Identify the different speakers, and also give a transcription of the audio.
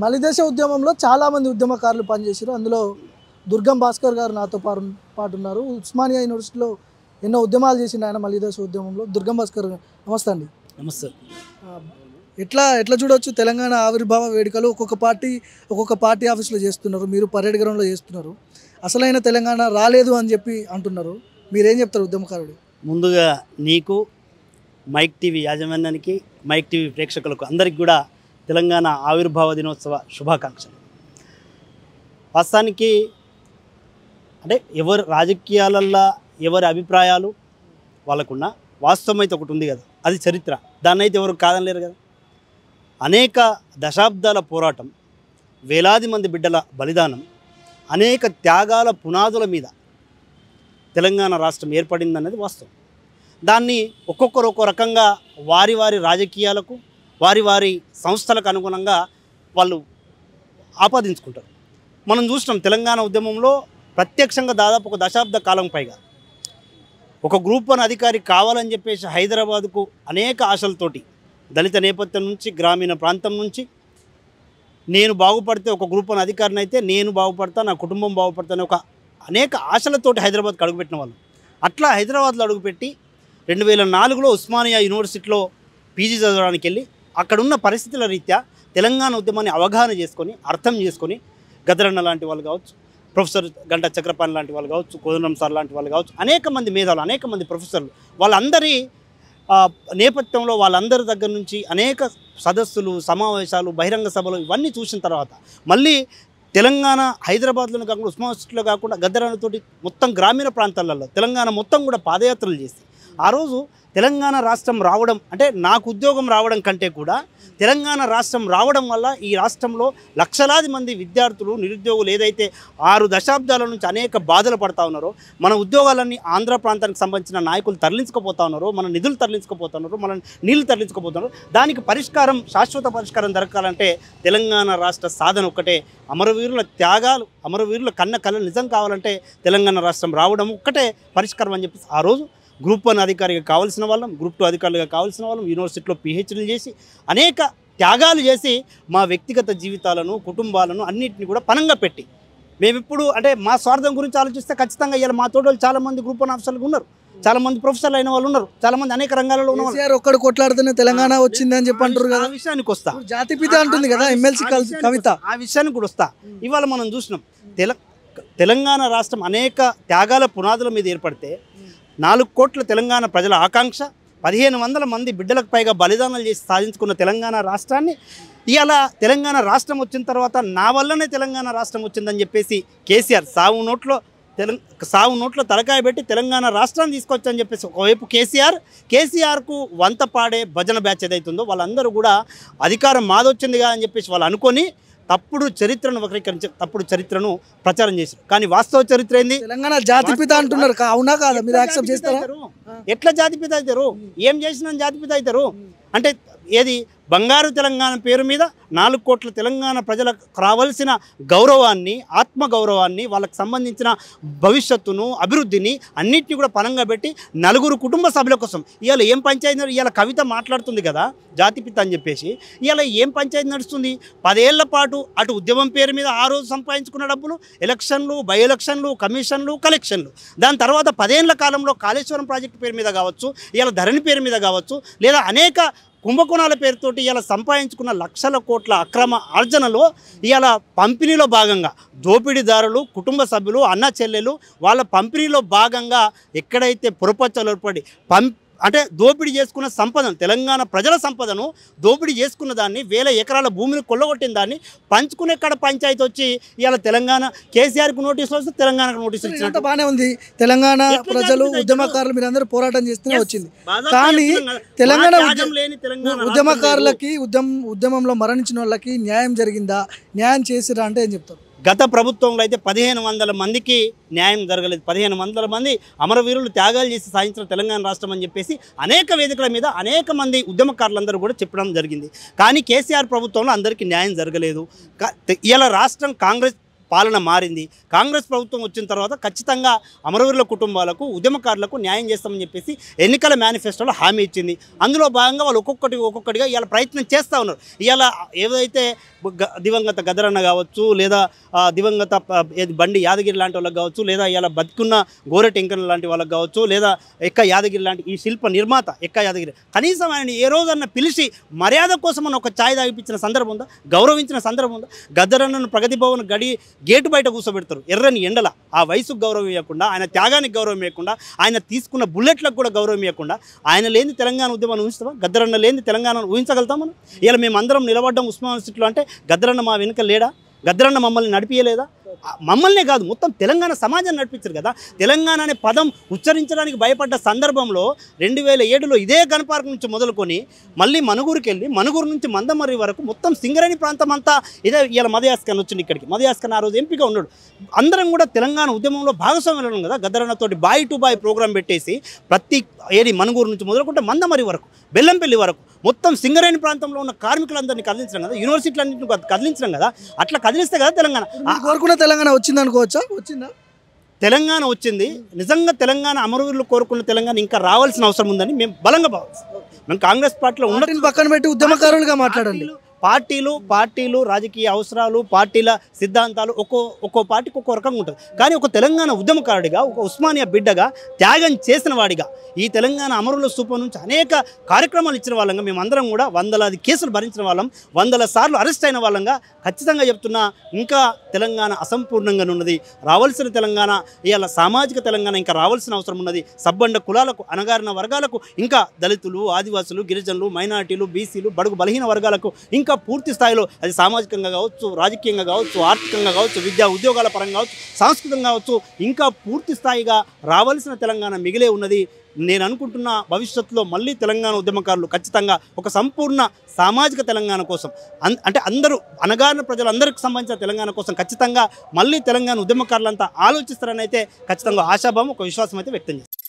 Speaker 1: మలిదశ ఉద్యమంలో చాలామంది ఉద్యమకారులు పనిచేశారు. అందులో దుర్గం భాస్కర్ గారు నాతో పాటు ఉన్నారు. ఉస్మానియా యూనివర్సిటీలో ఎన్నో ఉద్యమాలు చేసిండు ఆయన మలిదశ ఉద్యమంలో. దుర్గం భాస్కర్ గారు నమస్తే అండి.
Speaker 2: నమస్తే.
Speaker 1: ఎట్లా ఎట్లా చూడవచ్చు తెలంగాణ ఆవిర్భావ వేడుకలు ఒక్కొక్క పార్టీ ఆఫీస్లో చేస్తున్నారు, మీరు పరేడ్ గ్రౌండ్లో చేస్తున్నారు. అసలైన తెలంగాణ రాలేదు అని చెప్పి అంటున్నారు. మీరేం చెప్తారు ఉద్యమకారుడు?
Speaker 2: ముందుగా నీకు, మైక్ టీవీ యాజమాన్యానికి, మైక్ టీవీ ప్రేక్షకులకు అందరికీ కూడా తెలంగాణ ఆవిర్భావ దినోత్సవ శుభాకాంక్షలు. వాస్తవానికి అంటే ఎవరి రాజకీయాలల్లో ఎవరి అభిప్రాయాలు వాళ్ళకున్న వాస్తవం అయితే ఒకటి ఉంది కదా, అది చరిత్ర. దాన్ని అయితే ఎవరు కాదనలేరు కదా. అనేక దశాబ్దాల పోరాటం, వేలాది మంది బిడ్డల బలిదానం, అనేక త్యాగాల పునాదుల మీద తెలంగాణ రాష్ట్రం ఏర్పడిందన్నది వాస్తవం. దాన్ని ఒక్కొక్కరు ఒక్కో రకంగా వారి వారి రాజకీయాలకు, వారి వారి సంస్థలకు అనుగుణంగా వాళ్ళు ఆపాదించుకుంటారు. మనం చూసినాం తెలంగాణ ఉద్యమంలో ప్రత్యక్షంగా దాదాపు ఒక దశాబ్ద కాలం పైగా ఒక గ్రూప్ 1 అధికారి కావాలని చెప్పేసి హైదరాబాదుకు అనేక ఆశలతోటి దళిత నేపథ్యం నుంచి, గ్రామీణ ప్రాంతం నుంచి, నేను బాగుపడితే ఒక గ్రూప్ 1 అధికారిని అయితే నేను బాగుపడతా, నా కుటుంబం బాగుపడతానే ఒక అనేక ఆశలతోటి హైదరాబాద్కి అడుగుపెట్టిన వాళ్ళు. అట్లా హైదరాబాద్లో అడుగుపెట్టి 2004లో ఉస్మానియా యూనివర్సిటీలో పీజీ చదవడానికి వెళ్ళి అక్కడున్న పరిస్థితుల రీత్యా తెలంగాణ ఉద్యమాన్ని అవగాహన చేసుకొని, అర్థం చేసుకొని, గదరన్న లాంటి వాళ్ళు కావచ్చు, ప్రొఫెసర్ గంటా చక్రపాణి లాంటి వాళ్ళు కావచ్చు, కోదండరాం సార్ లాంటి వాళ్ళు కావచ్చు, అనేక మంది మేధావులు, అనేక మంది ప్రొఫెసర్లు, వాళ్ళందరి నేపథ్యంలో వాళ్ళందరి దగ్గర నుంచి అనేక సదస్సులు, సమావేశాలు, బహిరంగ సభలు ఇవన్నీ చూసిన తర్వాత మళ్ళీ తెలంగాణ హైదరాబాద్లోనే కాకుండా ఉస్మానియాలో కాకుండా గద్దరన్నతోటి మొత్తం గ్రామీణ ప్రాంతాలలో తెలంగాణ మొత్తం కూడా పాదయాత్రలు చేసి ఆ రోజు తెలంగాణ రాష్ట్రం రావడం అంటే నాకు ఉద్యోగం రావడం కంటే కూడా తెలంగాణ రాష్ట్రం రావడం వల్ల ఈ రాష్ట్రంలో లక్షలాది మంది విద్యార్థులు, నిరుద్యోగులు ఏదైతే 6 దశాబ్దాల నుంచి అనేక బాధలు పడతా ఉన్నారో, మన ఉద్యోగాలన్నీ ఆంధ్ర ప్రాంతానికి సంబంధించిన నాయకులు తరలించుకుపోతా ఉన్నారో, మన నిధులు తరలించుకుపోతా ఉన్నారో, మన నీళ్లు తరలించుకుపోతున్నారు. దానికి పరిష్కారం, శాశ్వత పరిష్కారం దొరకాలంటే తెలంగాణ రాష్ట్ర సాధన ఒక్కటే. అమరవీరుల త్యాగాలు, అమరవీరుల కళలు నిజం కావాలంటే తెలంగాణ రాష్ట్రం రావడం ఒక్కటే పరిష్కారం అని చెప్పి ఆ రోజు గ్రూప్ 1 అధికారిగా కావాల్సిన వాళ్ళం, గ్రూప్ 2 అధికారులుగా కావాల్సిన వాళ్ళం, యూనివర్సిటీలో పిహెచ్డీలు చేసి అనేక త్యాగాలు చేసి మా వ్యక్తిగత జీవితాలను, కుటుంబాలను అన్నింటినీ కూడా పనంగా పెట్టి మేమిప్పుడు అంటే మా స్వార్థం గురించి ఆలోచిస్తే ఖచ్చితంగా ఇలా మా తోటలు చాలామంది గ్రూప్ 1 ఆఫీసర్లు ఉన్నారు, చాలామంది ప్రొఫెసర్లు అయిన వాళ్ళు ఉన్నారు, చాలామంది అనేక రంగాలలో ఉన్నారు.
Speaker 1: ఒక్కడు కొట్లాడుతూనే తెలంగాణ వచ్చింది అని చెప్పి అంటారు కదా.
Speaker 2: ఆ విషయానికి వస్తా,
Speaker 1: జాతిపిత అంటుంది కదా ఎమ్మెల్సీ కవిత,
Speaker 2: ఆ విషయానికి కూడా వస్తా. ఇవాళ మనం చూసినాం తెలంగాణ రాష్ట్రం అనేక త్యాగాల పునాదుల మీద ఏర్పడితే 4 కోట్ల తెలంగాణ ప్రజల ఆకాంక్ష, 1500 మంది బిడ్డలకు పైగా బలిదానాలు చేసి సాధించుకున్న తెలంగాణ రాష్ట్రాన్ని ఇవాళ తెలంగాణ రాష్ట్రం వచ్చిన తర్వాత నా వల్లనే తెలంగాణ రాష్ట్రం వచ్చిందని చెప్పేసి కేసీఆర్ సావు నోట్లో తలకాయ పెట్టి తెలంగాణ రాష్ట్రాన్ని తీసుకొచ్చని చెప్పేసి ఒకవైపు కేసీఆర్కు వంత పాడే భజన బ్యాచ్ ఏదైతుందో వాళ్ళందరూ కూడా అధికారం మాదొచ్చిందిగా అని చెప్పేసి వాళ్ళు అనుకొని తప్పుడు చరిత్రను వక్రీకరించి తప్పుడు చరిత్రను ప్రచారం చేశారు. కానీ వాస్తవ చరిత్ర ఏంది?
Speaker 1: తెలంగాణ జాతిపిత అంటున్నారు, అవునా కాదా? మీరు యాక్సెప్ట్ చేస్తారా?
Speaker 2: ఎట్లా జాతిపిత అవుతారు? ఏం చేసినా జాతిపిత అవుతారు అంటే ఏది? బంగారు తెలంగాణ పేరు మీద 4 కోట్ల తెలంగాణ ప్రజలకు రావాల్సిన గౌరవాన్ని, ఆత్మగౌరవాన్ని, వాళ్ళకి సంబంధించిన భవిష్యత్తును, అభివృద్ధిని అన్నింటినీ కూడా పనంగా పెట్టి 4 కుటుంబ సభ్యుల కోసం ఇవాళ ఏం పంచాయతీ, ఇవాళ కవిత మాట్లాడుతుంది కదా జాతిపిత అని చెప్పేసి, ఇవాళ ఏం పంచాయతీ నడుస్తుంది? 10 ఏళ్ల పాటు అటు ఉద్యమం పేరు మీద ఆ రోజు సంపాదించుకున్న డబ్బులు, ఎలక్షన్లు, బై ఎలక్షన్లు, కమిషన్లు, కలెక్షన్లు, దాని తర్వాత 10 ఏళ్ల కాలంలో కాళేశ్వరం ప్రాజెక్టు పేరు మీద కావచ్చు, ఇవాళ ధరణి పేరు మీద కావచ్చు, లేదా అనేక కుంభకోణాల పేరుతోటి ఇలా సంపాదించుకున్న లక్షల కోట్ల అక్రమ ఆర్జనలో ఇవాళ పంపిణీలో భాగంగా దోపిడీదారులు, కుటుంబ సభ్యులు, అన్న చెల్లెలు వాళ్ళ పంపిణీలో భాగంగా ఎక్కడైతే పొరపచ్చలు ఏర్పడి అంటే దోపిడీ చేసుకున్న సంపదను, తెలంగాణ ప్రజల సంపదను దోపిడీ చేసుకున్న దాన్ని, 1000 ఎకరాల భూమిని కొల్లగొట్టిన దాన్ని పంచుకునే కాడ పంచాయతీ వచ్చి ఇవాళ తెలంగాణ కేసీఆర్కు నోటీసులు వస్తే తెలంగాణకు నోటీసులు ఇచ్చినట్టు
Speaker 1: బాగానే ఉంది. తెలంగాణ ప్రజలు, ఉద్యమకారులు మీరందరూ పోరాటం చేస్తూనే వచ్చింది. కానీ తెలంగాణ ఉద్యమకారులకి, ఉద్యమంలో మరణించిన వాళ్ళకి న్యాయం జరిగిందా, న్యాయం చేసిరా అంటే ఏం చెప్తారు?
Speaker 2: గత ప్రభుత్వంలో అయితే 1500 మందికి న్యాయం జరగలేదు. 1500 మంది అమరవీరులు త్యాగాలు చేసి సాధించిన తెలంగాణ రాష్ట్రం అని చెప్పేసి అనేక వేదికల మీద అనేక మంది ఉద్యమకారులందరూ కూడా చెప్పడం జరిగింది. కానీ కేసీఆర్ ప్రభుత్వంలో అందరికీ న్యాయం జరగలేదు. ఇలా రాష్ట్రం కాంగ్రెస్ పాలన మారింది. కాంగ్రెస్ ప్రభుత్వం వచ్చిన తర్వాత ఖచ్చితంగా అమరవీరుల కుటుంబాలకు ఉద్యమకారులకు న్యాయం చేస్తామని చెప్పేసి ఎన్నికల మేనిఫెస్టోలో హామీ ఇచ్చింది. అందులో భాగంగా వాళ్ళు ఒక్కొక్కటిగా ఇవాళ ప్రయత్నం చేస్తూ ఉన్నారు. ఇవాళ ఏదైతే దివంగత గదరన్న కావచ్చు, లేదా దివంగత బండి యాదగిరి లాంటి వాళ్ళకి కావచ్చు, లేదా ఇలా బతుకున్న గోరె టెంకన్ లాంటి వాళ్ళకి కావచ్చు, లేదా ఎక్క యాదగిరి లాంటి ఈ శిల్ప నిర్మాత ఎక్క యాదగిరి కనీసం ఆయన ఏ రోజన్నా పిలిచి మర్యాద కోసం అని ఒక ఛాయ్ తాగిపించిన సందర్భం ఉందా? గౌరవించిన సందర్భం ఉందా? గద్దరన్నను ప్రగతి భవన్ గేటు బయట కూర్చోబెడతారు ఎర్రని ఎండల. ఆ వయసుకు గౌరవం ఇవ్వకుండా, ఆయన త్యాగానికి గౌరవం ఇవ్వకుండా, ఆయన తీసుకున్న బుల్లెట్లకు కూడా గౌరవం ఇవ్వకుండా, ఆయన లేని తెలంగాణ ఉద్యమాన్ని ఊహిస్తామా? గద్దరన్న లేని తెలంగాణను ఊహించగలుగుతాం మనం? ఇలా మేమందరం నిలబడ్డం ఉస్మాన్ యూనివర్సిటీలో అంటే గద్దరన్న మా వెనుక లేడా? గద్దరన్న మమ్మల్ని నడిపియలేదా? మమ్మల్నే కాదు మొత్తం తెలంగాణ సమాజాన్ని నడిపించారు కదా. తెలంగాణ అనే పదం ఉచ్చరించడానికి భయపడ్డ సందర్భంలో 2007లో ఇదే గన్ పార్క్ నుంచి మొదలుకొని మళ్ళీ మనుగూరుకి వెళ్ళి మనుగూరు నుంచి మందమర్రి వరకు మొత్తం సింగరేణి ప్రాంతం అంతా ఇదే. ఇలా మదయాస్కన్ వచ్చింది ఇక్కడికి. మదయాస్కన్ ఆ రోజు ఎంపీగా ఉన్నాడు. అందరం కూడా తెలంగాణ ఉద్యమంలో భాగస్వామ్యం కదా. గద్దరన్నతోటి బాయ్ టు బాయ్ ప్రోగ్రాం పెట్టేసి ప్రతి మనుగూరు నుంచి మొదలుకుంటే మందమర్రి వరకు, బెల్లంపల్లి వరకు మొత్తం సింగరేణి ప్రాంతంలో ఉన్న కార్మికులందరినీ కదిలించడం కదా, యూనివర్సిటీలన్నింటినీ కదిలించడం కదా. అట్లా కదిలిస్తే కదా తెలంగాణ.
Speaker 1: కోరుకున్న తెలంగాణ వచ్చింది అనుకోవచ్చా? వచ్చిందా?
Speaker 2: తెలంగాణ వచ్చింది. నిజంగా తెలంగాణ అమరవీరులు కోరుకున్న తెలంగాణ ఇంకా రావాల్సిన అవసరం ఉందని మేము బలంగా భావిస్తాం. మేము కాంగ్రెస్ పార్టీలో ఉన్న
Speaker 1: పక్కన పెట్టి ఉద్యమకారులుగా మాట్లాడండి.
Speaker 2: పార్టీలు రాజకీయ అవసరాలు, పార్టీల సిద్ధాంతాలు ఒక్కో పార్టీకి ఒక్కో రకంగా ఉంటుంది. కానీ ఒక తెలంగాణ ఉద్యమకారుడిగా, ఒక ఉస్మానియా బిడ్డగా, త్యాగం చేసిన వాడిగా, ఈ తెలంగాణ అమరుల స్థూపం నుంచి అనేక కార్యక్రమాలు ఇచ్చిన వాళ్ళంగా మేమందరం కూడా వందలాది కేసులు భరించిన వాళ్ళం, వందల సార్లు అరెస్ట్ అయిన వాళ్ళంగా ఖచ్చితంగా చెప్తున్నా ఇంకా తెలంగాణ అసంపూర్ణంగా ఉన్నది. రావాల్సిన తెలంగాణ, ఇవాళ సామాజిక తెలంగాణ ఇంకా రావాల్సిన అవసరం ఉన్నది. సబ్బండ కులాలకు, అణగారిన వర్గాలకు, ఇంకా దళితులు, ఆదివాసులు, గిరిజనులు, మైనార్టీలు, బీసీలు, బడుగు బలహీన వర్గాలకు ఇంకా పూర్తి స్థాయిలో అది సామాజికంగా కావచ్చు, రాజకీయంగా కావచ్చు, ఆర్థికంగా కావచ్చు, విద్యా ఉద్యోగాల పరంగా కావచ్చు, సాంస్కృతికంగా కావచ్చు, ఇంకా పూర్తి స్థాయిగా రావాల్సిన తెలంగాణ మిగిలే ఉన్నది. నేను అనుకుంటున్న భవిష్యత్తులో మళ్ళీ తెలంగాణ ఉద్యమకారులు ఖచ్చితంగా ఒక సంపూర్ణ సామాజిక తెలంగాణ కోసం, అంటే అందరూ అణగారిన ప్రజలందరికీ సంబంధించిన తెలంగాణ కోసం ఖచ్చితంగా మళ్ళీ తెలంగాణ ఉద్యమకారులంతా ఆలోచిస్తారని అయితే ఖచ్చితంగా ఆశాభావం, ఒక విశ్వాసం అయితే వ్యక్తం చేస్తారు.